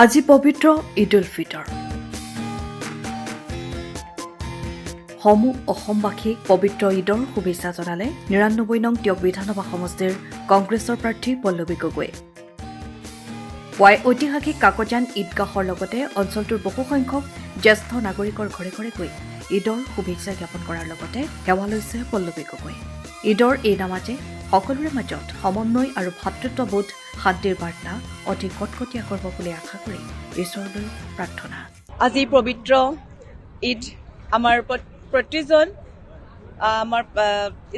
আজি পবিত্ৰ ঈদ উল ফিতৰ। সমূহ অসমবাসীক পবিত্ৰ ঈদৰ শুভেচ্ছা জনালে ৯৯ নং টিয়ক বিধানসভা সমষ্টিৰ কংগ্ৰেছৰ প্ৰাৰ্থী পল্লৱী গগৈয়ে। পুৱাই ঐতিহাসিক কাকজান ঈদগাহৰ লগতে অঞ্চলটোৰ বহুসংখ্যক জ্যেষ্ঠ নাগৰিকৰ ঘৰে ঘৰে গৈ ঈদৰ শুভেচ্ছা জ্ঞাপন কৰাৰ লগতে সেৱা লৈছে পল্লৱী গগৈয়ে। ঈদৰ এই নামাজে সকলোৰে মাজত সমন্বয় আৰু ভাতৃত্ববোধ শান্তিৰ বাৰ্তা অতি কটকটীয়া কৰিব বুলি আশা কৰি ঈশ্বৰলৈ প্ৰাৰ্থনা। আজি পবিত্ৰ ঈদ আমাৰ প্ৰতিজন আমাৰ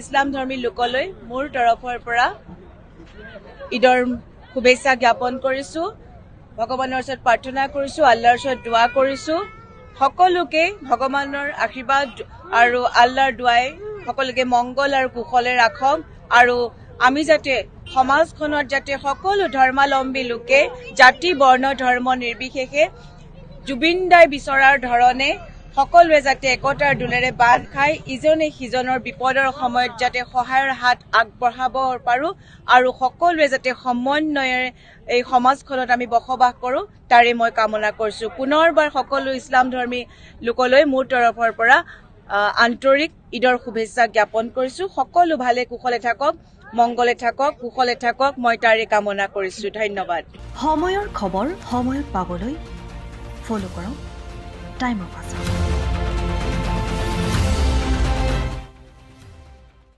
ইছলাম ধৰ্মী লোকলৈ মোৰ তৰফৰ পৰা ঈদৰ শুভেচ্ছা জ্ঞাপন কৰিছোঁ। ভগৱানৰ ওচৰত প্ৰাৰ্থনা কৰিছোঁ, আল্লাহৰ ওচৰত দোৱা কৰিছোঁ। সকলোকে ভগৱানৰ আশীৰ্বাদ আৰু আল্লাহৰ দোৱাই সকলোকে মংগল আৰু কুশলে ৰাখক আৰু আমি যাতে সমাজখনত যাতে সকলো ধৰ্মাৱলম্বী লোকে জাতি বৰ্ণ ধৰ্ম নিৰ্বিশেষে জুবিন দাই বিচৰাৰ ধৰণে সকলোৱে যাতে একতাৰ দোলেৰে বান্ধ খাই ইজনে সিজনৰ বিপদৰ সময়ত যাতে সহায়ৰ হাত আগবঢ়াব পাৰোঁ আৰু সকলোৱে যাতে সমন্বয়েৰে এই সমাজখনত আমি বসবাস কৰোঁ তাৰে মই কামনা কৰিছোঁ। পুনৰবাৰ সকলো ইছলাম ধৰ্মী লোকলৈ মোৰ তৰফৰ পৰা আন্তৰিক ঈদৰ শুভেচ্ছা জ্ঞাপন কৰিছোঁ। সকলো ভালে কুশলে থাকক, মংগলে থাকক, কুশলে থাকক, মই তাৰে কামনা কৰিছোঁ। ধন্যবাদ। সময়ৰ খবৰ সময়ত পাবলৈ ফ'ল' কৰক টাইম অফ আছাম।